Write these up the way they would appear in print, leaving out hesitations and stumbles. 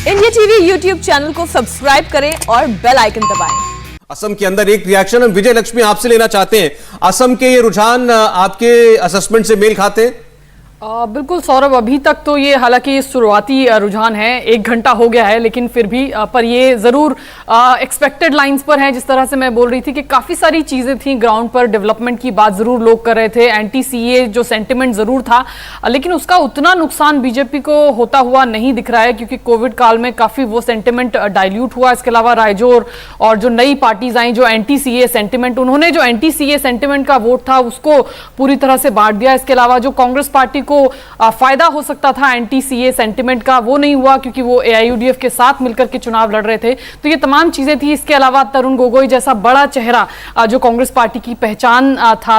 India TV YouTube channel को subscribe करें और बेल आइकन दबाएं। असम के अंदर एक रिएक्शन हम विजय लक्ष्मी आपसे लेना चाहते हैं। असम के ये रुझान आपके असेसमेंट से मेल खाते हैं? बिल्कुल सौरभ, अभी तक तो ये हालांकि शुरुआती रुझान है, 1 घंटा हो गया है, लेकिन फिर भी पर ये ज़रूर एक्सपेक्टेड लाइंस पर है। जिस तरह से मैं बोल रही थी कि काफ़ी सारी चीज़ें थी ग्राउंड पर, डेवलपमेंट की बात ज़रूर लोग कर रहे थे, एंटी सीए जो सेंटिमेंट ज़रूर था, लेकिन उसका उतना नुकसान बीजेपी को होता हुआ नहीं दिख रहा है, क्योंकि कोविड काल में काफ़ी वो सेंटिमेंट डाइल्यूट हुआ। इसके अलावा रायजोर और जो नई पार्टीज आई जो एंटी सीए सेंटिमेंट, उन्होंने जो एंटी सीए सेंटिमेंट का वोट था उसको पूरी तरह से बांट दिया। इसके अलावा जो कांग्रेस पार्टी को फायदा हो सकता था एंटी सीए सेंटिमेंट का, वो नहीं हुआ, क्योंकि वो एआईयूडीएफ के साथ मिलकर के चुनाव लड़ रहे थे। तो ये तमाम चीजें थी। इसके अलावा तरुण गोगोई जैसा बड़ा चेहरा जो कांग्रेस पार्टी की पहचान था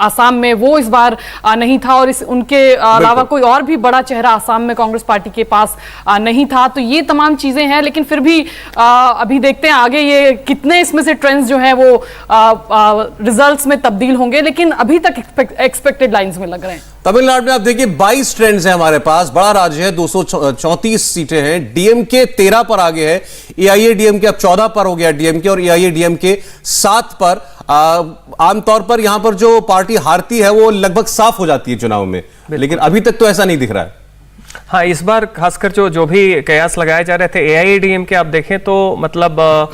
आसाम में, वो इस बार नहीं था, और उनके अलावा कोई और भी बड़ा चेहरा आसाम में कांग्रेस पार्टी के पास नहीं था। तो ये तमाम चीजें हैं, लेकिन फिर भी अभी देखते हैं आगे ये कितने इसमें से ट्रेंड्स जो है वो रिजल्ट्स में तब्दील होंगे, लेकिन अभी तक एक्सपेक्टेड लाइंस में लग रहे हैं। तमिलनाडु में आप देखिए 22 ट्रेंड्स हैं हमारे पास, बड़ा राज्य है, 234 सीटें हैं, डीएमके 13 पर आगे है, एआईएडीएमके अब 14 पर हो गया डीएमके, और एआईएडीएमके 7 पर। आमतौर पर यहां पर जो पार्टी हारती है वो लगभग साफ हो जाती है चुनाव में, लेकिन अभी तक तो ऐसा नहीं दिख रहा है। हाँ, इस बार खासकर जो भी कयास लगाए जा रहे थे एआईएडीएमके, आप देखें तो मतलब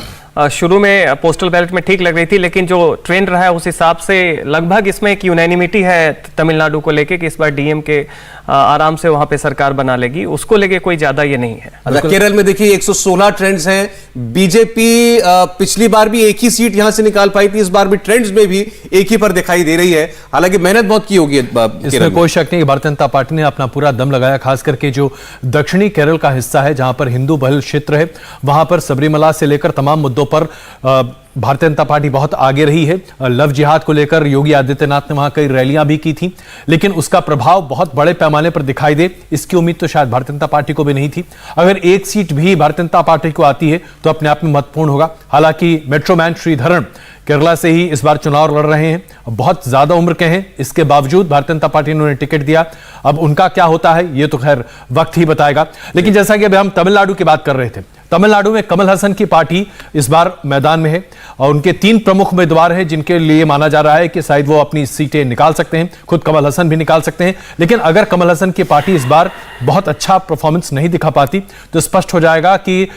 शुरू में पोस्टल बैलेट में ठीक लग रही थी, लेकिन जो ट्रेंड रहा है उस हिसाब से लगभग इसमें एक यूनैनिमिटी है तमिलनाडु को लेके कि इस बार डीएमके आराम से वहां पे सरकार बना लेगी, उसको लेके कोई ज्यादा ये नहीं है। केरल में देखिए 116 ट्रेंड्स हैं, बीजेपी पिछली बार भी एक ही सीट यहां से निकाल पाई थी, इस बार भी ट्रेंड्स में भी एक ही पर दिखाई दे रही है, हालांकि मेहनत बहुत की होगी। इसमें कोई शक नहीं कि भारतीय जनता पार्टी ने अपना पूरा दम लगाया, खास करके जो दक्षिणी केरल का हिस्सा है जहां पर हिंदू बहुल क्षेत्र है, वहां पर सबरीमला से लेकर तमाम मुद्दों पर भारतीय जनता पार्टी बहुत आगे रही है। लव जिहाद को लेकर योगी आदित्यनाथ ने वहां कई रैलियां भी की थी, लेकिन उसका प्रभाव बहुत बड़े पैमाने पर दिखाई दे, इसकी उम्मीद तो शायद भारतीय जनता पार्टी को भी नहीं थी। अगर एक सीट भी भारतीय जनता पार्टी को आती है तो अपने आप में महत्वपूर्ण होगा। हालांकि मेट्रोमैन श्रीधरन केरला से ही इस बार चुनाव लड़ रहे हैं, बहुत ज्यादा उम्र के हैं, इसके बावजूद भारतीय जनता पार्टी ने उन्हें टिकट दिया। अब उनका क्या होता है ये तो खैर वक्त ही बताएगा। लेकिन जैसा कि अभी हम तमिलनाडु की बात कर रहे थे, तमिलनाडु में कमल हसन की पार्टी इस बार मैदान में है, और उनके 3 प्रमुख उम्मीदवार हैं जिनके लिए माना जा रहा है कि शायद वो अपनी सीटें निकाल सकते हैं, खुद कमल हसन भी निकाल सकते हैं। लेकिन अगर कमल हसन की पार्टी इस बार बहुत अच्छा परफॉर्मेंस नहीं दिखा पाती तो स्पष्ट हो जाएगा कि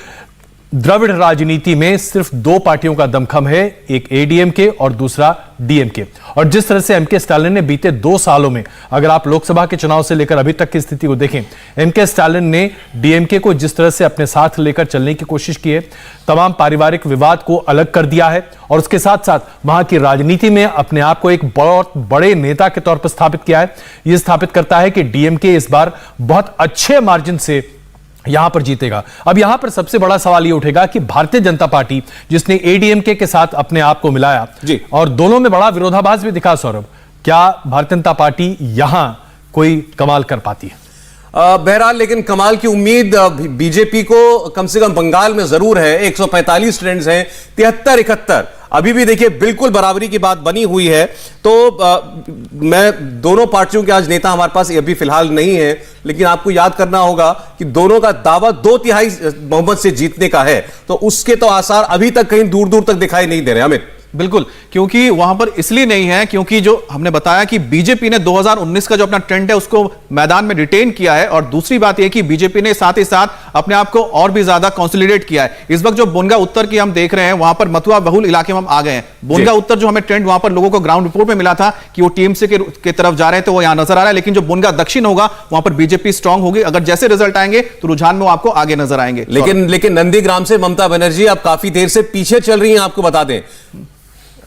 द्रविड़ राजनीति में सिर्फ 2 पार्टियों का दमखम है, एक एडीएमके और दूसरा डीएमके। और जिस तरह से एमके स्टालिन ने बीते 2 सालों में, अगर आप लोकसभा के चुनाव से लेकर अभी तक की स्थिति को देखें, एमके स्टालिन ने डीएमके को जिस तरह से अपने साथ लेकर चलने की कोशिश की है, तमाम पारिवारिक विवाद को अलग कर दिया है, और उसके साथ साथ वहां की राजनीति में अपने आप को एक बहुत बड़े नेता के तौर पर स्थापित किया है। यह स्थापित करता है कि डीएमके इस बार बहुत अच्छे मार्जिन से यहां पर जीतेगा। अब यहां पर सबसे बड़ा सवाल यह उठेगा कि भारतीय जनता पार्टी जिसने एडीएमके के साथ अपने आप को मिलाया जी, और दोनों में बड़ा विरोधाभास भी दिखा, सौरभ, क्या भारतीय जनता पार्टी यहां कोई कमाल कर पाती है? बहरहाल लेकिन कमाल की उम्मीद बीजेपी को कम से कम बंगाल में जरूर है। 145 ट्रेंड्स हैं, 73-71 अभी भी देखिए बिल्कुल बराबरी की बात बनी हुई है। तो मैं दोनों पार्टियों के आज नेता हमारे पास अभी फिलहाल नहीं है, लेकिन आपको याद करना होगा कि दोनों का दावा 2/3 बहुमत से जीतने का है, तो उसके तो आसार अभी तक कहीं दूर दूर तक दिखाई नहीं दे रहे। अमित, बिल्कुल, क्योंकि वहां पर इसलिए नहीं है क्योंकि जो हमने बताया कि बीजेपी ने 2019 का जो अपना ट्रेंड है उसको मैदान में रिटेन किया है, और दूसरी बात यह कि बीजेपी ने साथ ही साथ अपने आप को और भी ज्यादा कंसोलिडेट किया है। इस वक्त जो बोनगा उत्तर की हम देख रहे हैं, वहां पर मथुरा बहुल इलाके में हम आ गए हैं। बोनगा उत्तर जो हमें ट्रेंड वहां पर लोगों को ग्राउंड रिपोर्ट में मिला था कि वो टीएमसी के तरफ जा रहे हैं, तो वो यहां नजर आ रहा है। लेकिन जो बोनगा दक्षिण होगा वहां पर बीजेपी स्ट्रांग होगी। अगर जैसे रिजल्ट आएंगे तो रुझान में वो आपको आगे नजर आएंगे। लेकिन नंदीग्राम से ममता बनर्जी अब काफी देर से पीछे चल रही है, आपको बता दें।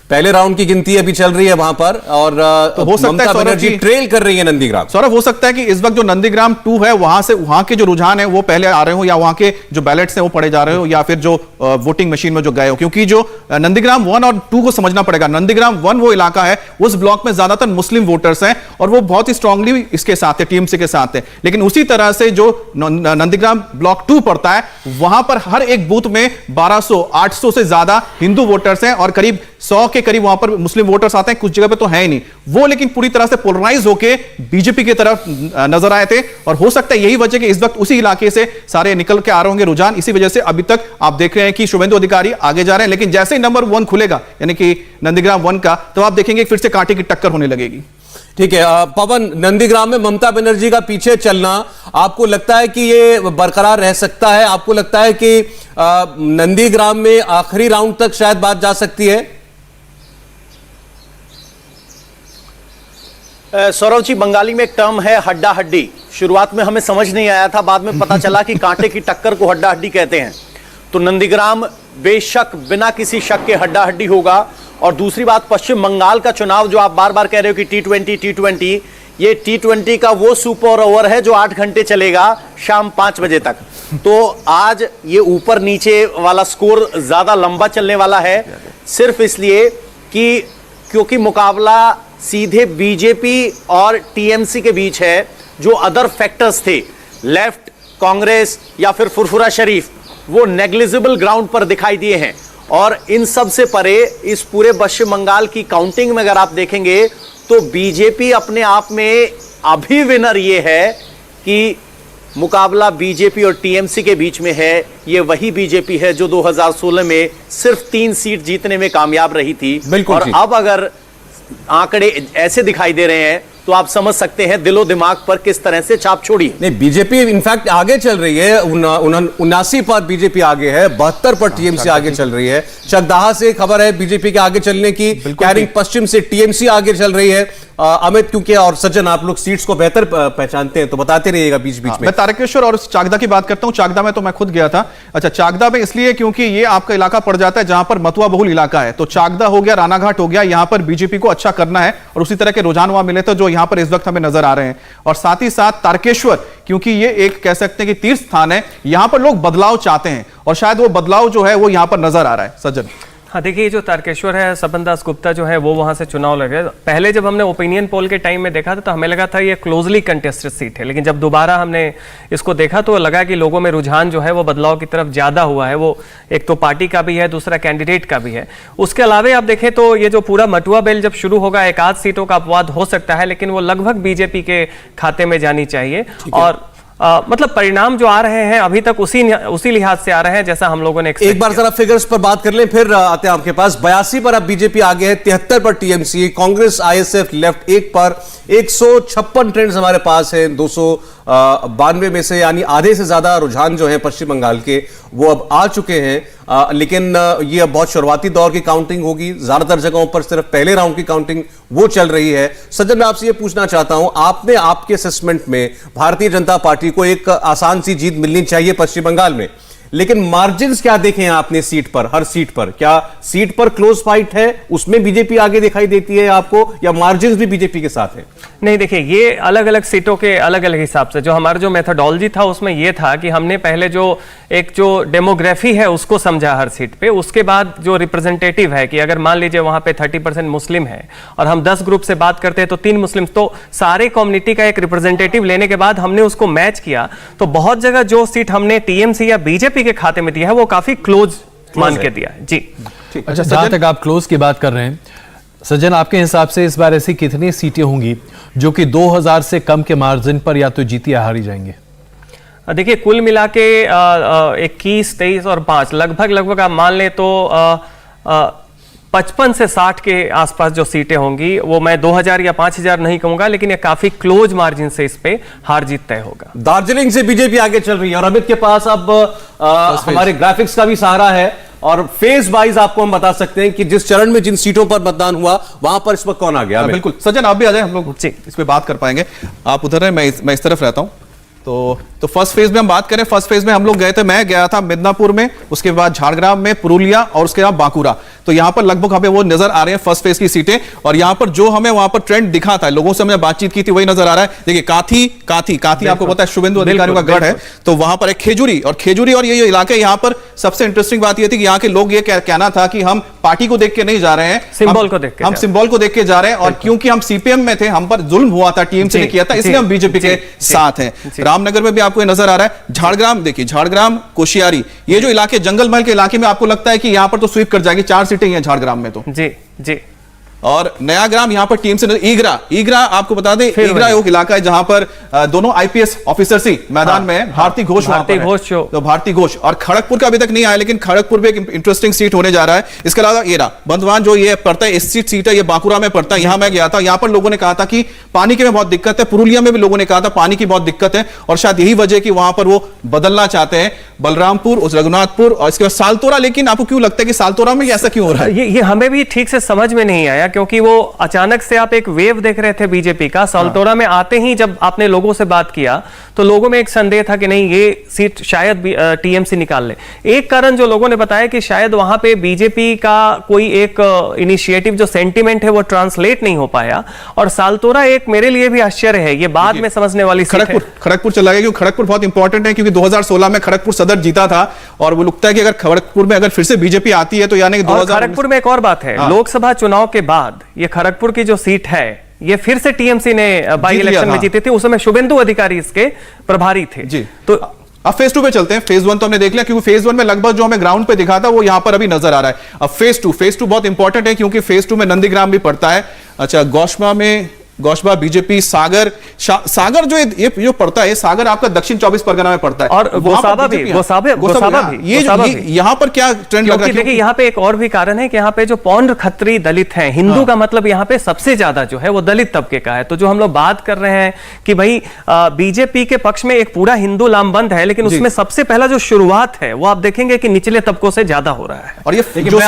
पहले राउंड की गिनती अभी चल रही है वहां पर, और तो हो सकता है बनर्जी ट्रेल कर रही है नंदीग्राम। सौरभ, हो सकता है कि इस वक्त जो नंदीग्राम 2 है वहां के जो रुझान है वो पहले आ रहे हो, या वहां के जो बैलेट्स हैं वो पढ़े जा रहे हो, या फिर जो वोटिंग मशीन में जो गए हो। क्योंकि जो नंदीग्राम 1 और 2 को समझना पड़ेगा। नंदीग्राम 1 वो इलाका है, उस ब्लॉक में ज्यादातर मुस्लिम वोटर्स हैं, और वो बहुत ही स्ट्रांगली इसके साथ है, टीएमसी के साथ है। लेकिन उसी तरह से जो नंदीग्राम ब्लॉक 2 पड़ता है, वहां पर हर एक बूथ में 1200-800 से ज्यादा हिंदू वोटर्स हैं, और करीब 100 के करीब वहां पर मुस्लिम वोटर्स आते हैं, कुछ जगह पे तो है ही नहीं वो, लेकिन पूरी तरह से पोलराइज होके बीजेपी की तरफ नजर आए थे। और हो सकता है यही वजह कि इस वक्त उसी इलाके से सारे निकल के आ रहे होंगे रुझान, इसी वजह से अभी तक आप देख रहे हैं कि शुभेंदु अधिकारी आगे जा रहे हैं। लेकिन जैसे ही नंबर 1 खुलेगा यानी कि नंदीग्राम 1 का, तो आप देखेंगे फिर से कांटे की टक्कर होने लगेगी। ठीक है पवन, नंदीग्राम में ममता बनर्जी का पीछे चलना आपको लगता है कि ये बरकरार रह सकता है? आपको लगता है कि नंदीग्राम में आखिरी राउंड तक शायद बात जा सकती है? सौरव जी, बंगाली में एक टर्म है हड्डा हड्डी। शुरुआत में हमें समझ नहीं आया था, बाद में पता चला कि कांटे की टक्कर को हड्डा हड्डी कहते हैं। तो नंदीग्राम बेशक बिना किसी शक के हड्डा हड्डी होगा। और दूसरी बात, पश्चिम बंगाल का चुनाव जो आप बार बार कह रहे हो कि T20, ये T20 का वो सुपर ओवर है जो 8 घंटे चलेगा शाम 5 बजे तक। तो आज ये ऊपर नीचे वाला स्कोर ज्यादा लंबा चलने वाला है, सिर्फ इसलिए कि क्योंकि मुकाबला सीधे बीजेपी और टीएमसी के बीच है। जो अदर फैक्टर्स थे, लेफ्ट, कांग्रेस या फिर फुरफुरा शरीफ, वो नेग्लिजिबल ग्राउंड पर दिखाई दिए हैं। और इन सब से परे इस पूरे पश्चिम बंगाल की काउंटिंग में अगर आप देखेंगे तो बीजेपी अपने आप में अभी विनर ये है कि मुकाबला बीजेपी और टीएमसी के बीच में है। ये वही बीजेपी है जो 2016 में सिर्फ 3 सीट जीतने में कामयाब रही थी। बिल्कुल। और अब अगर आंकड़े ऐसे दिखाई दे रहे हैं तो आप समझ सकते हैं दिलो दिमाग पर किस तरह से छाप छोड़ी। नहीं, बीजेपी इनफैक्ट आगे चल रही है। 79 पर बीजेपी आगे है, 72 पर टीएमसी आगे चल रही है। चकदाहा से खबर है बीजेपी के आगे चलने की, कैरिंग पश्चिम से टीएमसी आगे चल रही है। अमित, क्योंकि और सज्जन आप लोग सीट्स को बेहतर पहचानते हैं तो बताते रहिएगा बीच बीच में। मैं तारकेश्वर और चाकदा की बात करता हूं। चाकदा में तो मैं खुद गया था। अच्छा, चाकदा में इसलिए क्योंकि ये आपका इलाका पड़ जाता है जहां पर मतुआ बहुल इलाका है। तो चाकदा हो गया, रानाघाट हो गया, यहां पर बीजेपी को अच्छा करना है और उसी तरह के रुझान वहां मिले थे जो यहां पर इस वक्त हमें नजर आ रहे हैं। और साथ ही साथ तारकेश्वर, क्योंकि ये एक कह सकते हैं कि तीर्थ स्थान है, यहां पर लोग बदलाव चाहते हैं और शायद वो बदलाव जो है वो यहां पर नजर आ रहा है। सज्जन, हाँ देखिए, जो तारकेश्वर है, सपन दास गुप्ता जो है वो वहां से चुनाव लड़ रहे हैं। पहले जब हमने ओपिनियन पोल के टाइम में देखा था तो हमें लगा था ये क्लोजली कंटेस्टेड सीट है, लेकिन जब दोबारा हमने इसको देखा तो लगा कि लोगों में रुझान जो है वो बदलाव की तरफ ज्यादा हुआ है। वो एक तो पार्टी का भी है, दूसरा कैंडिडेट का भी है। उसके अलावा आप देखें तो ये जो पूरा मटुआ बेल जब शुरू होगा, एक आध सीटों का अपवाद हो सकता है, लेकिन वो लगभग बीजेपी के खाते में जानी चाहिए। और मतलब परिणाम जो आ रहे हैं अभी तक उसी लिहाज से आ रहे हैं जैसा हम लोगों ने एक बार जरा फिगर्स पर बात कर लें, फिर आते हैं आपके पास। 82 पर अब बीजेपी आगे है, 73 पर टीएमसी, कांग्रेस, आईएसएफ लेफ्ट 1 पर। 156 ट्रेंड्स हमारे पास है 292 में से, यानी आधे से ज्यादा रुझान जो है पश्चिम बंगाल के वो अब आ चुके हैं। लेकिन ये अब बहुत शुरुआती दौर की काउंटिंग होगी। ज्यादातर जगहों पर सिर्फ पहले राउंड की काउंटिंग वो चल रही है। सज्जन, मैं आपसे ये पूछना चाहता हूं, आपने आपके असेसमेंट में भारतीय जनता पार्टी को एक आसान सी जीत मिलनी चाहिए पश्चिम बंगाल में, लेकिन मार्जिन्स क्या देखे हैं आपने सीट पर, हर सीट पर? क्या सीट पर क्लोज फाइट है, उसमें बीजेपी आगे दिखाई देती है आपको, या मार्जिन्स भी बीजेपी के साथ है? नहीं, देखिए, ये अलग अलग सीटों के अलग अलग हिसाब से जो हमारा जो मेथोडोलॉजी था उसमें ये था कि हमने पहले जो डेमोग्राफी है उसको समझा हर सीट पे। उसके बाद जो रिप्रेजेंटेटिव है कि अगर मान लीजिए वहां पे 30% मुस्लिम है और हम 10 ग्रुप से बात करते हैं तो 3 मुस्लिम, तो सारे कम्युनिटी का एक रिप्रेजेंटेटिव लेने के बाद हमने उसको मैच किया तो बहुत जगह जो सीट हमने टीएमसी या बीजेपी के खाते में दिया है वो काफी क्लोज मान के दिया है। जी, अच्छा, जहां तक आप क्लोज की बात कर रहे हैं, सज्जन, आपके हिसाब से इस बार ऐसी कितनी सीटें होंगी जो कि 2000 से कम के मार्जिन पर या तो जीती या हारी जाएंगे? देखिए, कुल मिला के 21, 23 और 5 लगभग आप मान लें तो 55 से 60 के आसपास जो सीटें होंगी, वो मैं 2000 या 5000 नहीं कहूंगा, लेकिन ये काफी क्लोज मार्जिन से इस पे हार जीत तय होगा। दार्जिलिंग से बीजेपी आगे चल रही है और अमित के पास अब हमारे ग्राफिक्स का भी सहारा है और फेज वाइज आपको हम बता सकते हैं कि जिस चरण में जिन सीटों पर मतदान हुआ वहां पर इस वक्त कौन आ गया। बिल्कुल सज्जन, आप भी आ जाए, हम लोग इस पे बात कर पाएंगे। आप उधर हैं, मैं इस तरफ रहता हूं। तो फर्स्ट फेज में हम बात करें, फर्स्ट फेज में हम लोग गए थे, मैं गया था मिदनापुर में, उसके बाद झारग्राम में, पुरुलिया और उसके बाद बांकुरा। तो यहां पर लगभग हमें वो नजर आ रहे हैं फर्स्ट फेज की सीटें। और यहां पर जो हमें वहां पर ट्रेंड दिखा था, लोगों से हमने बातचीत की थी, वही नजर आ रहा है। देखिए, काथी आपको पता है शुभेंदु अधिकारियों का गढ़ है, तो वहां पर एक खेजूरी और ये इलाके, यहां पर सबसे इंटरेस्टिंग बात यह थी कि यहाँ के लोग ये कहना था कि हम पार्टी को देख के नहीं जा रहे हैं, सिंबल को देख के, हम सिंबल को देख के जा रहे हैं। और क्योंकि हम सीपीएम में थे, हम पर जुल्म हुआ था, टीएमसी ने किया था, इसलिए हम बीजेपी के साथ हैं। रामनगर में भी आपको नजर आ रहा है। झारग्राम देखिए, झारग्राम, कोशियारी, ये जो इलाके जंगल महल के इलाके में आपको लगता है कि यहां पर तो स्वीप कर जाएगी, 4 सीटें हैं झारग्राम में। तो जी जी। और नया ग्राम यहां पर टीम से ईगरा आपको बता दें, ईगरा एक इलाका है जहां पर दोनों आईपीएस ऑफिसर्स ही मैदान में है। भारती घोष तो भारती घोष और खड़गपुर का अभी तक नहीं आया, लेकिन खड़गपुर में एक इंटरेस्टिंग सीट होने जा रहा है। इसके अलावा एरा बंधवान जो ये पड़ता है, इस सीट है, ये बांकुरा में पड़ता है। यहां मैं गया था, यहां पर लोगों ने कहा था कि पानी की में बहुत दिक्कत है। पुरुलिया में भी लोगों ने कहा था पानी की बहुत दिक्कत है, और शायद यही वजह कि वहां पर वो बदलना चाहते हैं बलरामपुर, रघुनाथपुर और इसके बाद सालतोरा। लेकिन आपको क्यों लगता है कि सालतोरा में ऐसा क्यों हो रहा है? ये हमें भी ठीक से समझ में नहीं आया, क्योंकि वो अचानक से आप एक वेव देख रहे थे बीजेपी का। सालतोरा में आते ही जब आपने लोगों से बात किया तो लोगों में एक संदेह था कि नहीं, ये सीट शायद टीएमसी निकाल ले। एक कारण जो लोगों ने बताया कि शायद वहां पे बीजेपी का कोई एक इनिशिएटिव जो सेंटिमेंट है वो ट्रांसलेट नहीं हो पाया। और सालतोरा एक मेरे लिए भी आश्चर्य है, ये बाद में समझने वाली सीट है। खड़गपुर चला गया, क्योंकि खड़गपुर बहुत इंपॉर्टेंट है, क्योंकि 2016 में खड़गपुर सदर जीता था, और वो लगता है कि अगर खड़गपुर में अगर फिर से बीजेपी आती है तो यानी खड़गपुर में एक और बात है, लोकसभा चुनाव के बाद ये खड़गपुर की जो सीट है ये फिर से टीएमसी ने बाई इलेक्शन में जीती थी। उस समय शुभेंदु अधिकारी इसके प्रभारी थे जी। तो अब फेज 2 पे चलते हैं। फेज 1 तो हमने देख लिया, क्योंकि फेज 1 में लगभग जो हमें ग्राउंड पे दिखा था वो यहां पर अभी नजर आ रहा है। अब फेज 2 बहुत इंपॉर्टेंट है, क्योंकि फेज 2 में नंदीग्राम भी पड़ता है। अच्छा, गौशबा बीजेपी, सागर जो ये जो पड़ता है, सागर आपका दक्षिण 24 परगना में पड़ता है, और गोसाबा भी। ये यहां पर क्या ट्रेंड लग रहा है? देखिए, यहाँ पे एक और भी कारण है कि यहाँ पे जो पौंड्र खत्री दलित हैं, हिंदू का मतलब यहाँ पे सबसे ज्यादा जो है वो दलित तबके का है। तो जो हम लोग बात कर रहे हैं कि भाई बीजेपी के पक्ष में एक पूरा हिंदू लामबंद है, लेकिन उसमें सबसे पहला जो शुरुआत है वो आप देखेंगे कि निचले तबकों से ज्यादा हो रहा है। और ये जो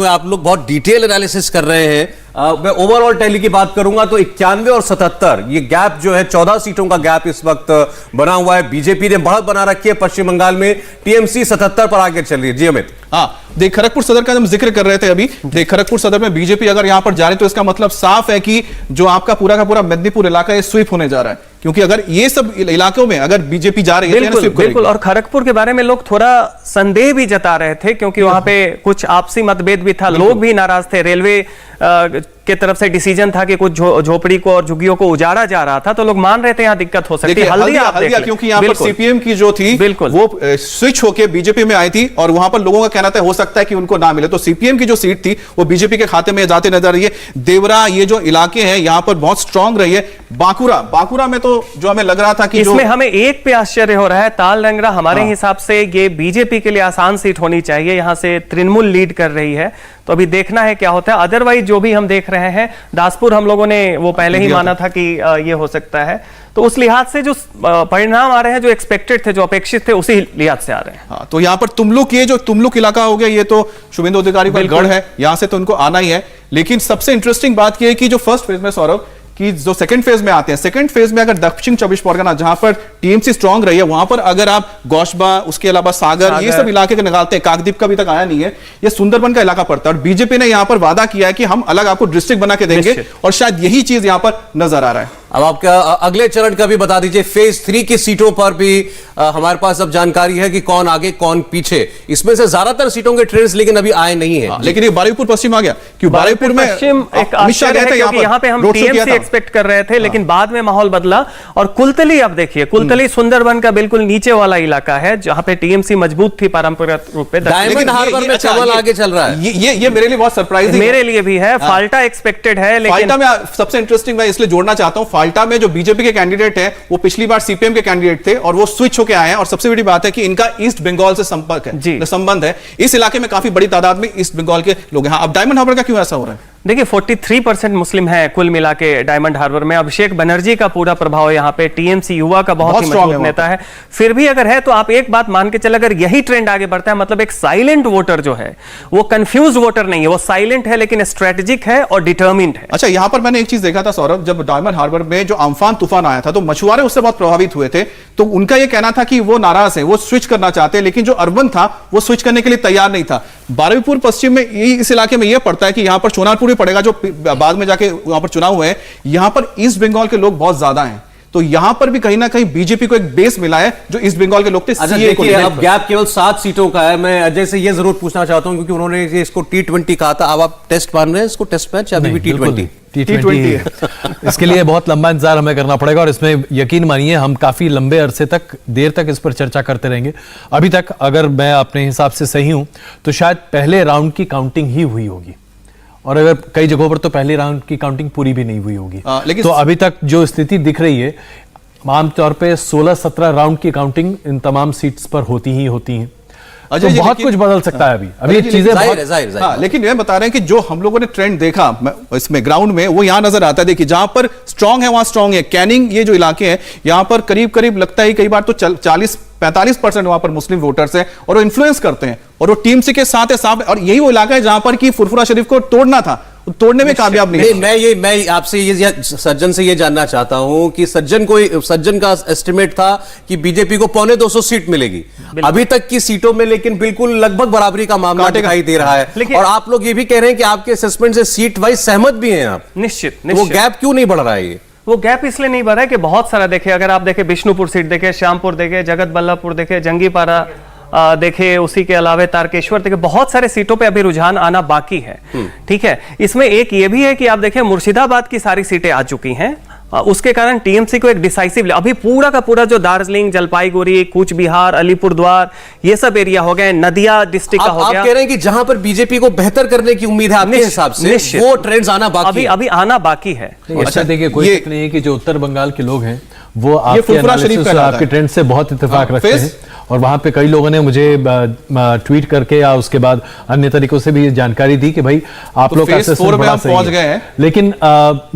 आप लोग बहुत डिटेल एनालिसिस कर रहे हैं, मैं ओवरऑल टैली की बात करूंगा तो 91 और 77 ये गैप जो है, 14 सीटों का गैप इस वक्त बना हुआ है। बीजेपी ने बढ़त बना रखी है पश्चिम बंगाल में, टीएमसी 77 पर आगे चल रही है। जी अमित। हाँ, देख खड़गपुर सदर का हम जिक्र कर रहे थे अभी, देख खड़गपुर सदर में बीजेपी अगर यहां पर जा रही है तो इसका मतलब साफ है कि जो आपका पूरा का पूरा मेदिनीपुर इलाका है स्वीप होने जा रहा है, क्योंकि अगर ये सब इलाकों में अगर बीजेपी जा रही है तो बिल्कुल। और खड़गपुर के बारे में लोग थोड़ा संदेह भी जता रहे थे, क्योंकि वहां पे कुछ आपसी मतभेद भी था, लोग भी नाराज थे। रेलवे के तरफ से डिसीजन था कि कुछ झोपड़ी को और झुग्गियों को उजाड़ा जा रहा था, तो लोग मान रहे थे यहाँ दिक्कत हो सकती है। हल्दिया क्योंकि यहाँ पर सीपीएम की जो थी वो स्विच होके बीजेपी में आई थी, और वहां पर लोगों का कहना था हो सकता है कि उनको ना मिले, तो सीपीएम की जो सीट थी वो बीजेपी के खाते में जाते नजर रही है। देवरा, ये जो इलाके हैं यहाँ पर बहुत स्ट्रांग रही है। बांकुरा में तो जो हमें लग रहा था कि इसमें हमें एक पे आश्चर्य हो रहा है, ताल लंगरा हमारे हिसाब से ये बीजेपी के लिए आसान सीट होनी चाहिए, यहां से तृणमूल लीड कर रही है, तो अभी देखना है क्या होता है। अदरवाइज जो भी हम देख रहे हैं, दासपुर हम लोगों ने वो पहले ही माना था कि ये हो सकता है, तो उस लिहाज से जो परिणाम आ रहे हैं, जो एक्सपेक्टेड थे, जो अपेक्षित थे, उसी लिहाज से आ रहे हैं। हाँ, तो यहाँ पर तुमलुक इलाका हो गया, ये तो शुभेंदु अधिकारी का गढ़ है, यहां से तो उनको आना ही है। लेकिन सबसे इंटरेस्टिंग बात यह है कि जो फर्स्ट फेज में सौरभ कि जो सेकंड फेज में आते हैं, सेकंड फेज में अगर दक्षिण 24 परगना जहां पर टीएमसी स्ट्रांग रही है, वहां पर अगर आप गौशबा, उसके अलावा सागर ये सब इलाके के निकालते हैं, काकद्वीप का अभी तक आया नहीं है, ये सुंदरबन का इलाका पड़ता है, और बीजेपी ने यहां पर वादा किया है कि हम अलग आपको डिस्ट्रिक्ट बना के देंगे, और शायद यही चीज यहां पर नजर आ रहा है। अब आपका अगले चरण का भी बता दीजिए, फेज 3 की सीटों पर भी हमारे पास अब जानकारी है कि कौन आगे कौन पीछे। इसमें से ज्यादातर सीटों के ट्रेंड्स लेकिन अभी आए नहीं है। लेकिन ये बारुईपुर पश्चिम आ गया, क्योंकि बारुईपुर में एक आश्चर्य है, क्योंकि यहाँ पे हम टीएमसी एक्सपेक्ट कर रहे थे, लेकिन बाद में माहौल बदला। और कुलतली, अब देखिए कुलतली सुंदरबन का बिल्कुल नीचे वाला इलाका है, जहां पे टीएमसी मजबूत थी पारंपरिक रूप में। डायमंड हार्बर में कमल आगे चल रहा है, ये मेरे लिए बहुत सरप्राइजिंग, मेरे लिए भी है। फाल्टा एक्सपेक्टेड है, लेकिन फाल्टा में सबसे इंटरेस्टिंग मैं इसलिए जोड़ना चाहता हूं, फाल्टा में जो बीजेपी के कैंडिडेट हैं वो पिछली बार सीपीएम के कैंडिडेट थे और वो स्विच होकर आए हैं, और सबसे बड़ी बात है कि इनका ईस्ट बंगाल से संबंध है। इस इलाके में काफी बड़ी तादाद में ईस्ट बंगाल के लोग हैं। अब डायमंड हार्बर का क्यों ऐसा हो रहा है? देखिए 43% मुस्लिम है कुल मिला के डायमंड हार्बर में। अभिषेक बनर्जी का पूरा प्रभाव यहाँ पे, टीएमसी युवा का बहुत ही मजबूत नेता है। फिर भी अगर है तो आप एक बात मान के चले, अगर यही ट्रेंड आगे बढ़ता है, मतलब एक साइलेंट वोटर जो है वो कंफ्यूज वोटर नहीं है, वो साइलेंट है लेकिन स्ट्रेटेजिक है और डिटर्मिन्ड है। अच्छा, यहां पर मैंने एक चीज देखा था सौरभ, जब डायमंड हार्बर में जो अम्फान तूफान आया था तो मछुआरे उससे बहुत प्रभावित हुए थे, तो उनका यह कहना था कि वो नाराज है, वो स्विच करना चाहते हैं, लेकिन जो अर्बन था वो स्विच करने के लिए तैयार नहीं था। बारुईपुर पश्चिम में इस इलाके में यह पड़ता है कि यहां पर सोनारपुर भी पड़ेगा, जो बाद में जाके वहां पर चुनाव हुए हैं। यहां पर ईस्ट बंगाल के लोग बहुत ज्यादा हैं, तो यहां पर भी कहीं ना कहीं बीजेपी को एक बेस मिला है जो ईस्ट बंगाल के लोग थे। अच्छा देखिए, अब गैप केवल 7 सीटों का है। मैं अजय से ये जरूर पूछना चाहता हूं, क्योंकि उन्होंने इसको T20 कहा था, अब आप टेस्ट मान रहे हैं इसको, टेस्ट मैच या अभी भी T20? T20 इसके लिए बहुत लंबा इंतजार हमें करना पड़ेगा, और इसमें यकीन मानिए हम काफी लंबे अरसे तक, देर तक इस पर चर्चा करते रहेंगे। अभी तक अगर मैं अपने हिसाब से सही हूं तो शायद पहले राउंड की काउंटिंग ही हुई होगी, और अगर कई जगहों पर तो पहले राउंड की काउंटिंग पूरी भी नहीं हुई होगी। लेकिन तो अभी तक जो स्थिति दिख रही है, आमतौर पे 16-17 राउंड की काउंटिंग इन तमाम सीट्स पर होती हैं। अजय तो जी, बहुत कुछ बदल सकता है अभी चीजें जाहिर है। हाँ, लेकिन ये बता रहे हैं कि जो हम लोगों ने ट्रेंड देखा इसमें ग्राउंड में, वो यहां नजर आता है। देखिए, जहां पर स्ट्रांग है वहां स्ट्रांग है। कैनिंग ये जो इलाके हैं, यहां पर करीब करीब लगता है कई बार तो 40-45% वहां पर मुस्लिम वोटर्स हैं और वो इन्फ्लुएंस करते हैं और वो टीम सी के साथ है साथ। और यही वो इलाका है जहां पर कि फुरफुरा शरीफ को तोड़ना था, तोड़ने में कामयाब नहीं। मैं आपसे ये सज्जन से ये जानना चाहता हूं कि सज्जन का एस्टिमेट था कि बीजेपी को 250 सीट मिलेगी अभी तक की सीटों में, लेकिन बिल्कुल लगभग बराबरी का मामला दिखाई दे रहा है। और आप लोग ये भी कह रहे हैं कि आपके असेसमेंट से सीट वाइज सहमत भी हैं आप। निश्चित वो गैप क्यों नहीं बढ़ रहा है? ये वो गैप इसलिए नहीं बढ़ रहा है कि बहुत सारा देखे, अगर आप देखें बिष्णुपुर सीट देखे, श्यामपुर देखे, जगत बल्लभपुर देखे, जंगीपारा देखे, उसी के अलावा तारकेश्वर देखे, बहुत सारे सीटों पे अभी रुझान आना बाकी है। ठीक है, इसमें एक ये भी है कि आप देखें मुर्शिदाबाद की सारी सीटें आ चुकी हैं, उसके कारण टीएमसी को एक डिसाइसिव, अभी पूरा का पूरा जो दार्जिलिंग, जलपाईगुड़ी, कूच बिहार, अलीपुरद्वार, ये सब एरिया हो गए, नदिया डिस्ट्रिक्ट का हो गया। आप कह रहे हैं कि जहां पर बीजेपी को बेहतर करने की उम्मीद है आपके हिसाब से, वो ट्रेंड्स आना बाकी अभी आना बाकी है। अच्छा, देखिए, कोई शक नहीं है कि जो उत्तर बंगाल के लोग हैं वो आपके एनालिसिस और आपके ट्रेंड से बहुत इत्तेफाक रखते हैं, और वहां पे कई लोगों ने मुझे ट्वीट करके या उसके बाद अन्य तरीकों से भी जानकारी दी कि भाई आप लोग का असेसमेंट बड़ा सही है। लेकिन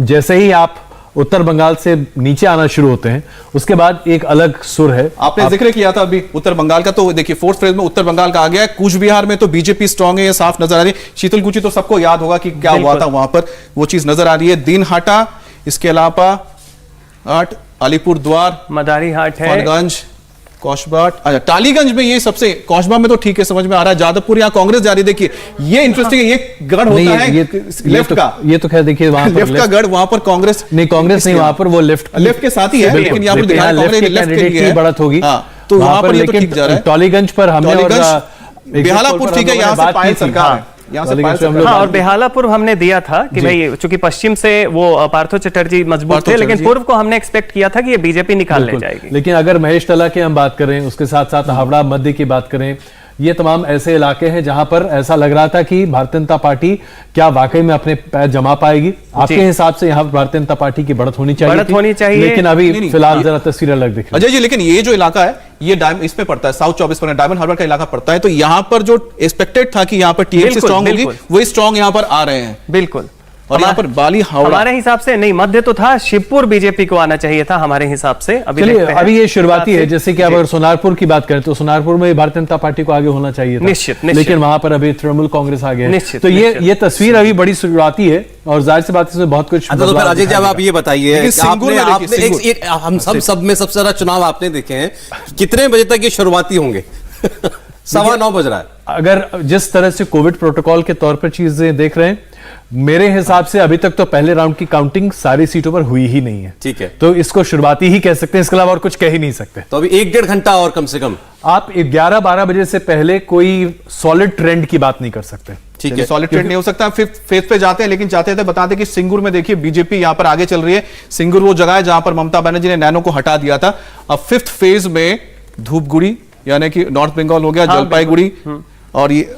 जैसे ही आप उत्तर बंगाल से नीचे आना शुरू होते हैं, उसके बाद एक अलग सुर है। आपने जिक्र किया था अभी उत्तर बंगाल का, तो देखिए 4th फेज में उत्तर बंगाल का आ गया है। कूच बिहार में तो बीजेपी स्ट्रांग है, ये साफ नजर आ रही है। शीतलकुची तो सबको याद होगा कि क्या हुआ था वहां पर, वो चीज नजर आ रही है। दिनहाटा, इसके अलावा अलीपुरद्वार, मदारी हाट है, फनगंज, कौशबाट, अच्छा टालीगंज में, ये सबसे, कौशबा में तो ठीक है, समझ में आ रहा है। जादवपुर यहाँ कांग्रेस जा रही। देखिए ये इंटरेस्टिंग है, ये गढ़ होता है लेफ्ट का, ये तो खैर देखिए वहां लेफ्ट का गढ़, वहां पर कांग्रेस नहीं, कांग्रेस नहीं, वहां पर वो लेफ्ट के साथ ही है, लेकिन यहाँ पर कांग्रेस की बढ़त होगी, तो वहां पर ये तो ठीक जा रहा है। टॉलीगंज पर हमने बेहालापुर ठीक है, यहाँ से पायल सरकार है, और बेहालापुर हमने दिया था कि भाई चूंकि पश्चिम से वो पार्थो चटर्जी मजबूत थे, लेकिन पूर्व को हमने एक्सपेक्ट किया था कि ये बीजेपी निकाल ले जाएगी। लेकिन अगर महेश टला की हम बात करें, उसके साथ साथ हावड़ा मध्य की बात करें, ये तमाम ऐसे इलाके हैं जहां पर ऐसा लग रहा था कि भारतीय जनता पार्टी क्या वाकई में अपने पैर जमा पाएगी। आपके हिसाब से यहाँ भारतीय जनता पार्टी की बढ़त होनी चाहिए, लेकिन अभी फिलहाल जरा तस्वीर अलग दिख रही है। अजय जी, लेकिन ये जो इलाका है, ये इस पे पड़ता है, साउथ 24 परगना डायमंड हार्बर का इलाका पड़ता है, तो यहाँ पर जो एक्सपेक्टेड था कि यहाँ पर टीएमसी स्ट्रांग होगी, वही स्ट्रांग यहाँ पर आ रहे हैं। बिल्कुल, और यहाँ पर बाली हावड़ा, हमारे हिसाब से नहीं, मध्य तो था, शिवपुर बीजेपी को आना चाहिए था हमारे हिसाब से। अभी ये शुरुआती है, जैसे कि अगर सोनारपुर की बात करें तो सोनारपुर में भारतीय जनता पार्टी को आगे होना चाहिए था, निश्चित, लेकिन वहां पर अभी तृणमूल कांग्रेस आ गया है। तो ये तस्वीर अभी बड़ी शुरुआती है, और जाहिर सी बात इसमें बहुत कुछ। तो फिर अजय जी, आप ये बताइए, हम सब में सबसे ज्यादा चुनाव आपने देखे हैं, कितने बजे तक ये शुरुआती होंगे? 9:15 बज रहा है। अगर जिस तरह से कोविड प्रोटोकॉल के तौर पर चीजें देख रहे हैं, मेरे हिसाब से अभी तक तो पहले राउंड की काउंटिंग सारी सीटों पर हुई ही नहीं है। ठीक है, तो इसको शुरुआती ही कह सकते हैं, इसके अलावा और कुछ कह ही नहीं सकते। तो अभी 1-1.5 घंटा और कम से कम आप 11-12 बजे से पहले कोई सॉलिड ट्रेंड की बात नहीं कर सकते। ठीक है, सॉलिड ट्रेंड नहीं हो सकता। फिफ्थ फेज पे जाते हैं, लेकिन चाहते थे बताते कि सिंगूर में देखिए बीजेपी यहां पर आगे चल रही है। सिंगूर वो जगह है जहां पर ममता बनर्जी ने नैनो को हटा दिया था। अब 5th फेज में धूपगुड़ी, यानी कि नॉर्थ बंगाल हो गया, जलपाईगुड़ी, और ये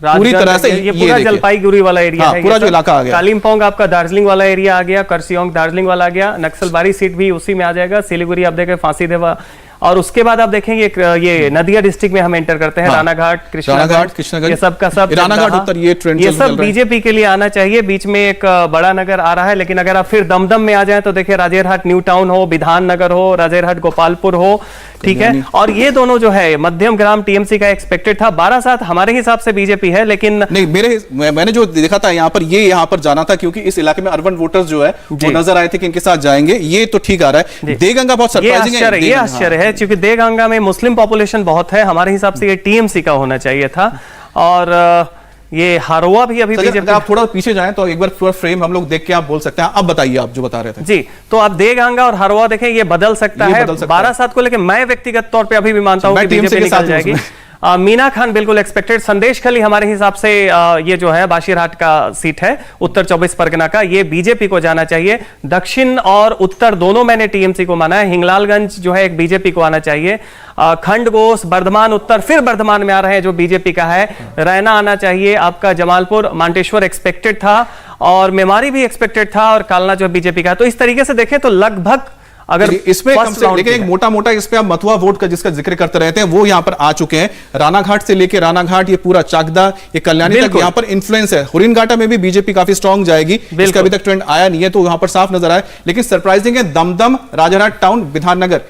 पूरी तरह से ये पूरा जलपाईगुड़ी वाला एरिया है, पूरा जो इलाका आ गया। कालिम्पोंग आपका दार्जिलिंग वाला एरिया आ गया, करसियोंग दार्जिलिंग वाला आ गया, नक्सलबारी सीट भी उसी में आ जाएगा, सिलीगुड़ी आप देखें फांसी देवा, और उसके बाद आप देखेंगे ये नदिया डिस्ट्रिक्ट में हम एंटर करते हैं, रानाघाट, कृष्णागढ़, ये सब का सब, रानाघाट उत्तर, ये सब बीजेपी के लिए आना चाहिए। बीच में एक बड़ा नगर आ रहा है, लेकिन अगर आप फिर दमदम में आ जाए तो देखिए राजेरहाट न्यू टाउन हो, विधान नगर हो, राजेरहाट गोपालपुर हो, ठीक है। और ये दोनों जो है मध्यम ग्राम टीएमसी का एक्सपेक्टेड था, 12-7 हमारे हिसाब से बीजेपी है, लेकिन नहीं, मैंने जो देखा था यहाँ पर जाना था, क्योंकि इस इलाके में अर्बन वोटर्स जो है वो नजर आए थे कि इनके साथ जाएंगे, ये तो ठीक आ रहा है। देगंगा बहुत सरप्राइजिंग है, ये आश्चर्य है, क्योंकि देगंगा में मुस्लिम पॉपुलेशन बहुत है, हमारे हिसाब से ये टीएमसी का होना चाहिए था। और ये हारोआ भी अभी बीजेपी। आप थोड़ा पीछे जाएं तो एक बार पूरा फ्रेम हम लोग देख के आप बोल सकते हैं। अब बताइए, आप जो बता रहे थे। जी, तो आप देगंगा और हारोआ देखें, ये बदल सकता है 12-7 को, लेकिन मैं व्यक्तिगत तौर पे अभी भी मानता हूं कि बीजेपी निकल जाएगी। मीना खान बिल्कुल एक्सपेक्टेड। संदेश खली हमारे हिसाब से ये जो है बाशीरहाट का सीट है उत्तर 24 परगना का, ये बीजेपी को जाना चाहिए। दक्षिण और उत्तर दोनों मैंने टीएमसी को माना है। हिंगलालगंज जो है एक बीजेपी को आना चाहिए। खंडगोस, बर्धमान उत्तर फिर बर्धमान में आ रहे हैं जो बीजेपी का है। रैना आना चाहिए आपका, जमालपुर, मांटेश्वर एक्सपेक्टेड था और मेमारी भी एक्सपेक्टेड था और कालना जो बीजेपी का है। तो इस तरीके से देखें तो लगभग अगर इसमें कम से लेकिन एक मोटा मोटा इस पे आप मथुआ वोट का जिसका जिक्र करते रहते हैं वो यहां पर आ चुके हैं। रानाघाट से लेके रानाघाट, ये पूरा चाकदा, ये कल्याणी तक यहां पर इन्फ्लुएंस है। हुरिनघाटा में भी बीजेपी काफी स्ट्रांग जाएगी, इसका अभी तक ट्रेंड आया नहीं है तो यहां पर साफ नजर आया। लेकिन सरप्राइजिंग है दमदम, राजारहाट टाउन, विधाननगर,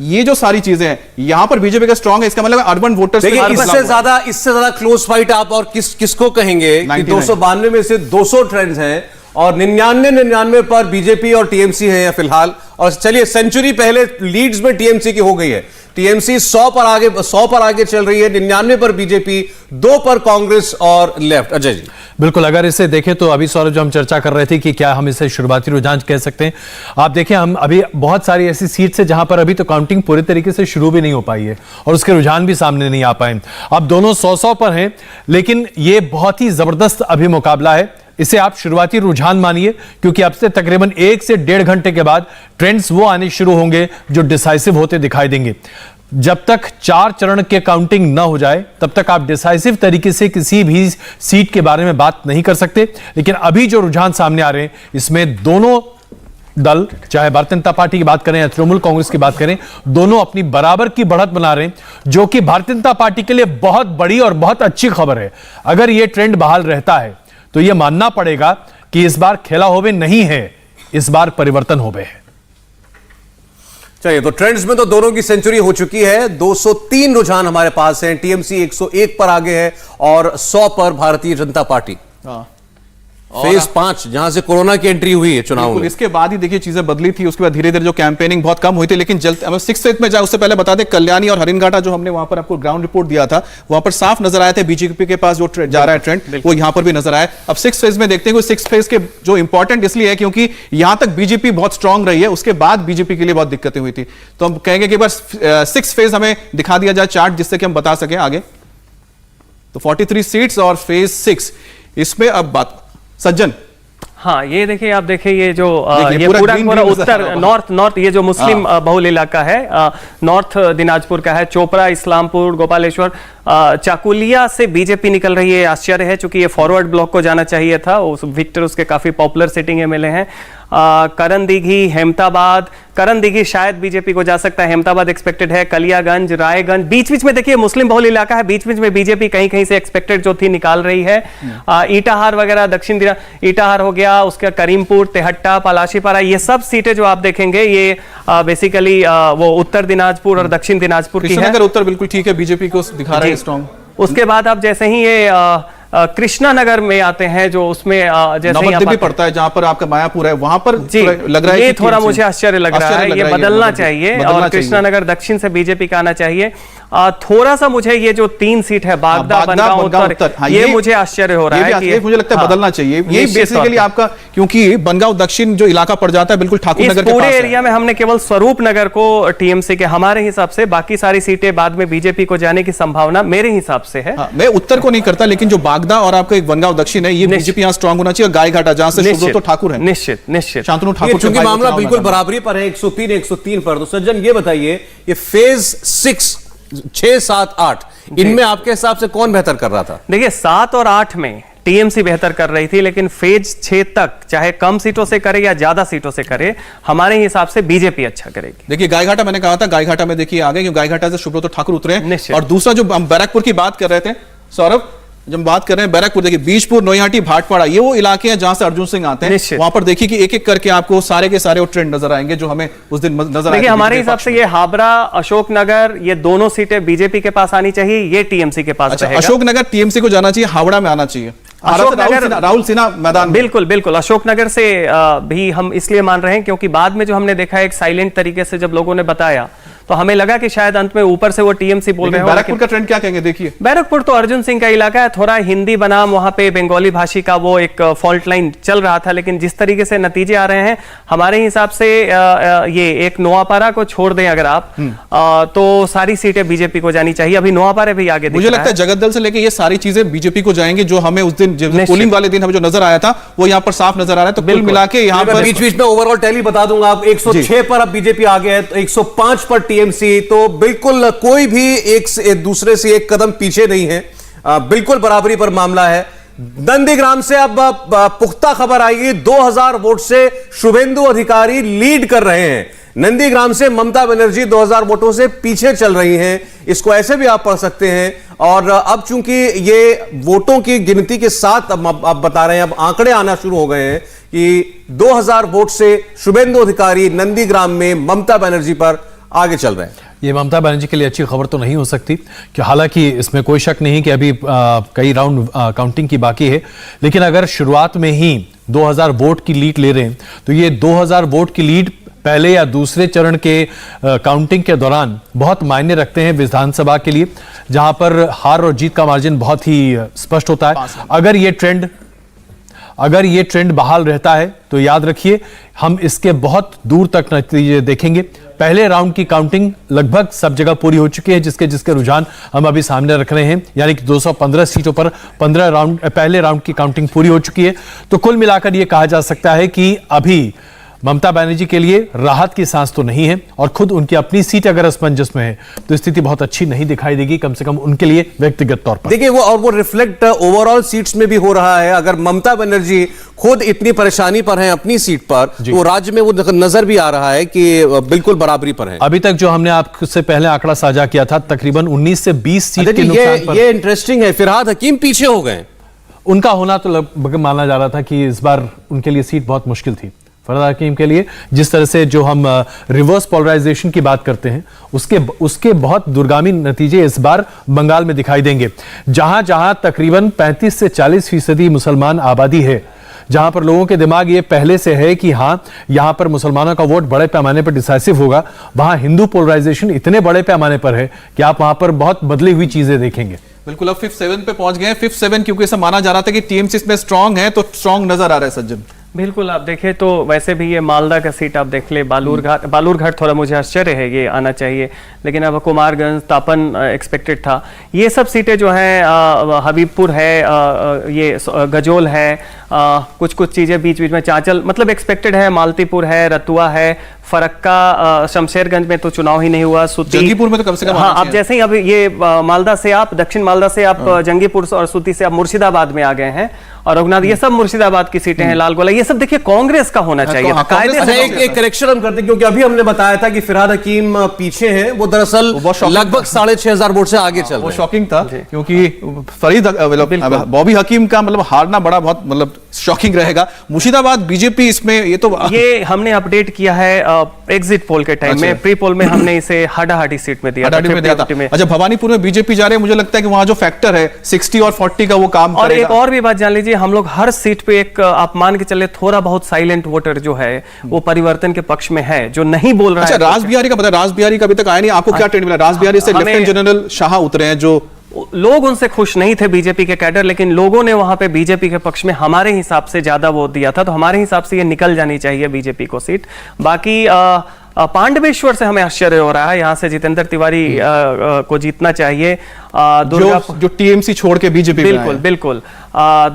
ये जो सारी चीजें हैं यहां पर बीजेपी का स्ट्रांग है। इसका मतलब अर्बन वोटर्स देखिए इससे ज्यादा क्लोज फाइट आप और किसको कहेंगे कि 292 में से 200 ट्रेंड्स हैं और 99 पर बीजेपी और टीएमसी है फिलहाल। और चलिए सेंचुरी पहले लीड्स में टीएमसी की हो गई है। टीएमसी 100 पर आगे चल रही है, 99 पर बीजेपी, 2 पर कांग्रेस और लेफ्ट। अजय जी बिल्कुल, अगर इसे देखें तो अभी सौरभ जो हम चर्चा कर रहे थे कि क्या हम इसे शुरुआती रुझान कह सकते हैं। आप देखें हम अभी बहुत सारी ऐसी सीट्स है जहां पर अभी तो काउंटिंग पूरी तरीके से शुरू भी नहीं हो पाई है और उसके रुझान भी सामने नहीं आ पाए। अब दोनों 100 पर हैं, लेकिन यह बहुत ही जबरदस्त अभी मुकाबला है। इसे आप शुरुआती रुझान मानिए क्योंकि अब से तकरीबन 1 से 1.5 घंटे के बाद ट्रेंड्स वो आने शुरू होंगे जो डिसाइसिव होते दिखाई देंगे। जब तक 4 चरण के काउंटिंग ना हो जाए तब तक आप डिसाइसिव तरीके से किसी भी सीट के बारे में बात नहीं कर सकते। लेकिन अभी जो रुझान सामने आ रहे हैं इसमें दोनों दल, चाहे भारतीय जनता पार्टी की बात करें या तृणमूल कांग्रेस की बात करें, दोनों अपनी बराबर की बढ़त बना रहे हैं, जो कि भारतीय जनता पार्टी के लिए बहुत बड़ी और बहुत अच्छी खबर है। अगर यह ट्रेंड बहाल रहता है तो यह मानना पड़ेगा कि इस बार खेला होवे नहीं है, इस बार परिवर्तन होवे है। चलिए तो ट्रेंड्स में तो दोनों की सेंचुरी हो चुकी है। 203 रुझान हमारे पास हैं। टीएमसी 101 पर आगे है और 100 पर भारतीय जनता पार्टी। फेज 5 जहां से कोरोना की एंट्री हुई है चुनाव में। इसके बाद ही देखिए चीजें बदली थी। उसके बाद धीरे धीरे जो कैंपेनिंग बहुत कम हुई थी, लेकिन जल्द 6th फेज में जाए उससे पहले बता दें कल्याणी और हरिनघाटा जो हमने वहां पर आपको ग्राउंड रिपोर्ट दिया था वहां पर साफ नजर आया थे बीजेपी के पास जो जा रहा है ट्रेंड वो यहां पर भी नजर आया। अब 6th फेज में देखते हैं। 6th फेज के जो इंपॉर्टेंट इसलिए है क्योंकि यहां तक बीजेपी बहुत स्ट्रांग रही है, उसके बाद बीजेपी के लिए बहुत दिक्कतें हुई थी। तो हम कहेंगे कि बस 6th फेज हमें दिखा दिया जाए चार्ट जिससे कि हम बता सकें आगे। तो 43 सीट्स और फेज 6 इसमें अब बात सज्जन। हाँ, ये देखिए आप देखिए ये जो ये पूरा उत्तर नॉर्थ ये जो मुस्लिम बहुल इलाका है, नॉर्थ दिनाजपुर का है। चोपड़ा, इस्लामपुर, गोपालेश्वर, चाकुलिया से बीजेपी निकल रही है। आश्चर्य है चूंकि ये फॉरवर्ड ब्लॉक को जाना चाहिए था। उस विक्टर उसके काफी पॉपुलर सिटिंग एमएलए हैं। करनदीघी, हेमताबाद, करनदीघी शायद बीजेपी को जा सकता है, हेमताबाद एक्सपेक्टेड है। कलियागंज, रायगंज, बीच में देखिए मुस्लिम बहुल इलाका है, बीच में बीजेपी कहीं से एक्सपेक्टेड जो थी निकाल रही है। ईटाहार वगैरह, दक्षिण दिना ईटाहार हो गया, उसका करीमपुर, तेहट्टा, पलाशीपारा, ये सब सीटें जो आप देखेंगे ये बेसिकली वो उत्तर दिनाजपुर और दक्षिण दिनाजपुर की है। उत्तर बिल्कुल ठीक है, बीजेपी को दिखा रहा है स्ट्रांग। उसके बाद आप जैसे ही ये कृष्णानगर में आते हैं जो उसमें जैसे ही भी पड़ता है जहां पर आपका मायापुर है वहां पर लग रहा है ये थोड़ा मुझे आश्चर्य लग रहा है, ये बदलना चाहिए और कृष्णानगर दक्षिण से बीजेपी का आना चाहिए। थोड़ा सा मुझे ये जो 3 सीट है बागदा, बनगांव उत्तर, ये मुझे आश्चर्य हो रहा है कि मुझे लगता है बदलना चाहिए। ये बेसिकली आपका क्योंकि बनगांव दक्षिण जो इलाका पड़ जाता है बिल्कुल ठाकुर नगर के पूरे एरिया में हमने केवल स्वरूप नगर को टीएमसी के हमारे हिसाब से, बाकी सारी सीटें बाद में बीजेपी को जाने की संभावना मेरे हिसाब से है। मैं उत्तर को नहीं करता, लेकिन जो बागदा और आपका एक बनगांव दक्षिण है ये बीजेपी यहाँ स्ट्रांग होना चाहिए। गायघाटा जहां से सुब्रत ठाकुर है, निश्चित शांतनु ठाकुर, क्योंकि मामला बिल्कुल बराबरी पर है 103 पर। तो सज्जन ये बताइए ये फेज 6, 6, 7, 8 इनमें आपके हिसाब से कौन बेहतर कर रहा था? देखिए 7 और 8 में टीएमसी बेहतर कर रही थी, लेकिन फेज 6 तक चाहे कम सीटों से करे या ज्यादा सीटों से करे, हमारे हिसाब से बीजेपी अच्छा करेगी। देखिए गायघाटा मैंने कहा था, गायघाटा में देखिए आगे क्योंकि गायघाटा से सुब्रत ठाकुर उतरे हैं। और दूसरा जो हम बैरकपुर की बात कर रहे थे सौरभ, जब हम बात कर रहे हैं बैरकपुर, देखिए बीजपुर, नोईहाटी, भाटपाड़ा, ये वो इलाके हैं जहां से अर्जुन सिंह आते हैं। वहां पर देखिए कि एक एक करके आपको सारे के सारे वो ट्रेंड नजर आएंगे जो हमें उस दिन नजर आए। देखिए हमारे हिसाब से ये हाबरा, अशोकनगर, ये दोनों सीटें बीजेपी के पास आनी चाहिए, ये टीएमसी के पास रहेगा। अशोकनगर टीएमसी को जाना चाहिए, हावड़ा में आना चाहिए राहुल सिन्हा मैदान। बिल्कुल अशोकनगर से भी हम इसलिए मान रहे हैं क्योंकि बाद में जो हमने देखा एक साइलेंट तरीके से जब लोगों ने बताया तो हमें लगा कि शायद अंत में ऊपर से वो टीएमसी बोल रहे हो। बैरकपुर का ट्रेंड क्या कहेंगे? देखिए बैरकपुर तो अर्जुन सिंह का इलाका है, थोड़ा हिंदी बनाम वहां पे बंगाली भाषी का वो एक फॉल्ट लाइन चल रहा था, लेकिन जिस तरीके से नतीजे आ रहे हैं हमारे हिसाब से ये एक नोआपारा को छोड़ दें अगर आप तो सारी सीटें बीजेपी को जानी चाहिए। अभी नोआपारा भी आगे मुझे लगता है जगत दल से लेके ये सारी चीजें बीजेपी को जाएंगे, जो हमें उस दिन पोलिंग वाले दिन हमें जो नजर आया था वो यहाँ पर साफ नजर आ रहा है। तो कुल मिला के यहाँ पर बीच बीच में ओवरऑल टैली बता दूंगा, आप 106 पर अब बीजेपी आगे है, 105 पर टीएमसी, तो बिल्कुल कोई भी एक दूसरे से एक कदम पीछे नहीं है, बिल्कुल बराबरी पर मामला है। नंदीग्राम से अब पुख्ता खबर आई, 2000 वोट से शुभेंदु अधिकारी लीड कर रहे हैं। नंदीग्राम से ममता बनर्जी 2000 वोटों से पीछे चल रही हैं, इसको ऐसे भी आप पढ़ सकते हैं। और अब चूंकि ये वोटों की गिनती के साथ अब बता रहे हैं, अब आंकड़े आना शुरू हो गए हैं कि 2000 वोट से शुभेंदु अधिकारी नंदीग्राम में ममता बनर्जी पर आगे चल रहे हैं। ये ममता बनर्जी के लिए अच्छी खबर तो नहीं हो सकती, कि हालांकि इसमें कोई शक नहीं कि अभी कई राउंड काउंटिंग की बाकी है, लेकिन अगर शुरुआत में ही 2000 वोट की लीड ले रहे हैं तो ये 2000 वोट की लीड पहले या दूसरे चरण के काउंटिंग के दौरान बहुत मायने रखते हैं विधानसभा के लिए, जहां पर हार और जीत का मार्जिन बहुत ही स्पष्ट होता है। अगर ये ट्रेंड बहाल रहता है तो याद रखिए हम इसके बहुत दूर तक नतीजे देखेंगे। पहले राउंड की काउंटिंग लगभग सब जगह पूरी हो चुकी है, जिसके रुझान हम अभी सामने रख रहे हैं, यानी कि 215 सीटों पर पहले राउंड की काउंटिंग पूरी हो चुकी है। तो कुल मिलाकर यह कहा जा सकता है कि अभी ममता बनर्जी के लिए राहत की सांस तो नहीं है, और खुद उनकी अपनी सीट अगर असमंजस में है तो स्थिति बहुत अच्छी नहीं दिखाई देगी, कम से कम उनके लिए व्यक्तिगत तौर पर। देखिए वो रिफ्लेक्ट ओवरऑल सीट्स में भी हो रहा है। अगर ममता बनर्जी खुद इतनी परेशानी पर हैं अपनी सीट पर, तो राज्य में वो नजर भी आ रहा है कि बिल्कुल बराबरी पर है। अभी तक जो हमने आपसे पहले आंकड़ा साझा किया था, तकरीबन 19 से 20 सीट के नुकसान पर। ये इंटरेस्टिंग है, फिरहाद हकीम पीछे हो गए। उनका होना तो लगभग माना जा रहा था कि इस बार उनके लिए सीट बहुत मुश्किल थी, फरहाद हकीम के लिए। जिस तरह से जो हम रिवर्स पोलराइजेशन की बात करते हैं, उसके बहुत दूरगामी नतीजे इस बार बंगाल में दिखाई देंगे, जहां जहां तकरीबन 35 से 40% मुसलमान आबादी है, जहां पर लोगों के दिमाग ये पहले से है कि हां यहां पर मुसलमानों का वोट बड़े पैमाने पर डिसाइसिव होगा, वहां हिंदू पोलराइजेशन इतने बड़े पैमाने पर है कि आप वहां पर बहुत बदली हुई चीजें देखेंगे। बिल्कुल, अब 5th 7 पे पहुंच गए। 5th 7 क्योंकि ऐसा माना जा रहा था कि टीएमसी इसमें स्ट्रांग है, तो स्ट्रांग नजर आ रहा है सज्जन। बिल्कुल, आप देखें तो वैसे भी ये मालदा का सीट आप देख ले, बालूरघाट थोड़ा मुझे आश्चर्य है, ये आना चाहिए, लेकिन अब कुमारगंज, तापन एक्सपेक्टेड था। ये सब सीटें जो हैं, हबीबपुर है, ये गजोल है, कुछ चीज़ें बीच बीच में, चांचल मतलब एक्सपेक्टेड है, मालतीपुर है, रतुआ है, फरक्का, शमशेरगंज में तो चुनाव ही नहीं हुआ, सुती, जंगीपुर में तो कम से कम हाँ, अब जैसे ही अब ये मालदा से आप दक्षिण मालदा से आप जंगीपुर और सुती से आप मुर्शिदाबाद में आ गए हैं, और रघुनाथ, ये सब मुर्शिदाबाद की सीटें हैं, लालगोला, ये सब देखिए कांग्रेस का होना चाहिए। एक करेक्शन हम करते हैं, क्योंकि अभी हमने बताया था कि फिरहाद हकीम पीछे हैं, वो दरअसल लगभग 6500 वोट से आगे चल रहे हैं। वो शॉकिंग था, क्योंकि फरीद बॉबी हकीम का मतलब हारना बड़ा बहुत मतलब शॉकिंग रहेगा। मुर्शिदाबाद बीजेपी इसमें ये हमने अपडेट किया है एग्जिट पोल के टाइम में, प्री पोल में हमने इसे हाडाहाडी सीट में दिया था। अच्छा, भवानीपुर में बीजेपी जा रहे हैं, मुझे लगता है कि वहां जो फैक्टर है 60 और 40 का वो काम और करेगा। एक और भी बात जान लीजिए, हम लोग हर सीट पे एक आप मान के चले थोड़ा बहुत साइलेंट वोटर जो है वो परिवर्तन के पक्ष में है, जो नहीं बोल रहा है। अच्छा, राज बिहारी का पता है, राज बिहारी का अभी तक आया नहीं, आपको क्या ट्रेंड मिला? राज बिहारी से लेफ्टिनेंट जनरल शाह उतरे हैं, जो लोग उनसे खुश नहीं थे बीजेपी के कैडर, लेकिन लोगों ने वहां पे बीजेपी के पक्ष में हमारे हिसाब से ज्यादा वोट दिया था, तो हमारे हिसाब से ये निकल जानी चाहिए बीजेपी को सीट। बाकी पांडवेश्वर से हमें आश्चर्य हो रहा है, यहाँ से जितेंद्र तिवारी को जीतना चाहिए। जो टीएमसी छोड़ के बीजेपी में बिल्कुल बिल्कुल,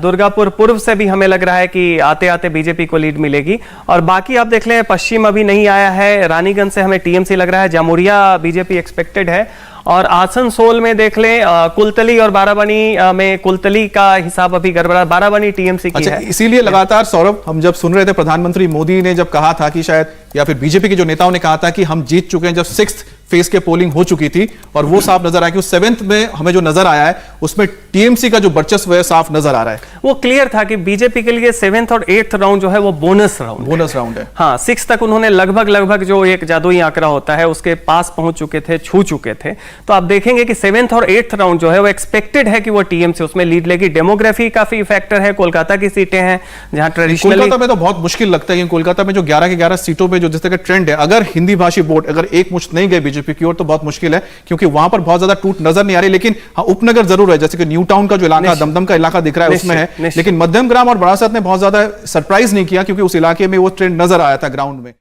दुर्गापुर पूर्व से भी हमें लग रहा है कि आते आते बीजेपी को लीड मिलेगी। और बाकी आप देख लें, पश्चिम अभी नहीं आया है, रानीगंज से हमें टीएमसी लग रहा है, जामुरिया बीजेपी एक्सपेक्टेड है, और आसनसोल में देख लें कुलतली और बाराबनी में कुलतली का हिसाब अभी गड़बड़ा, बाराबनी टीएमसी की है। इसीलिए लगातार सौरभ, हम जब सुन रहे थे प्रधानमंत्री मोदी ने जब कहा था कि शायद, या फिर बीजेपी के जो नेताओं ने कहा था कि हम जीत चुके हैं, जब 6th फेज के पोलिंग हो चुकी थी, और वो साफ नजर आया कि उस 7th में हमें जो नजर आया है उसमें टीएमसी का जो वर्चस्व है साफ नजर आ रहा है। वो क्लियर था कि बीजेपी के लिए 7th और 8th राउंड जो है वो बोनस राउंड है। हाँ, 6 तक उन्होंने लगभग जो एक जादुई आंकड़ा होता है उसके पास पहुंच चुके थे, छू चुके थे। तो आप देखेंगे कि 7th और 8th राउंड जो है वो एक्सपेक्टेड है कि वो टीएमसी उसमें लीड लेगी। डेमोग्राफी काफी फैक्टर है, कोलकाता की सीटें हैं जहां ट्रेडिशनली, कोलकाता में तो बहुत मुश्किल लगता है, कोलकाता में जो 11 की 11 सीटों पे जो जिस तरह का ट्रेंड है, अगर हिंदी भाषी वोट अगर एक मुश्त नहीं गए बीजेपी बीजेपी की ओर तो बहुत मुश्किल है, क्योंकि वहां पर बहुत ज्यादा टूट नजर नहीं आ रही। लेकिन हाँ, उपनगर जरूर है, जैसे कि न्यू टाउन का जो इलाका, दमदम का इलाका दिख रहा है उसमें है। लेकिन मध्यमग्राम और बरासत ने बहुत ज्यादा सरप्राइज नहीं किया, क्योंकि उस इलाके में वो ट्रेंड नजर आया था ग्राउंड में।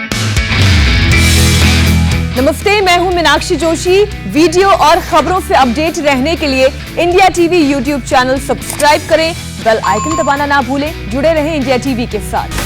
नमस्ते, मैं हूं मीनाक्षी जोशी। वीडियो और खबरों से अपडेट रहने के लिए India TV YouTube channel subscribe करें, बेल आइकन दबाना ना भूलें। जुड़े रहें इंडिया टीवी के साथ।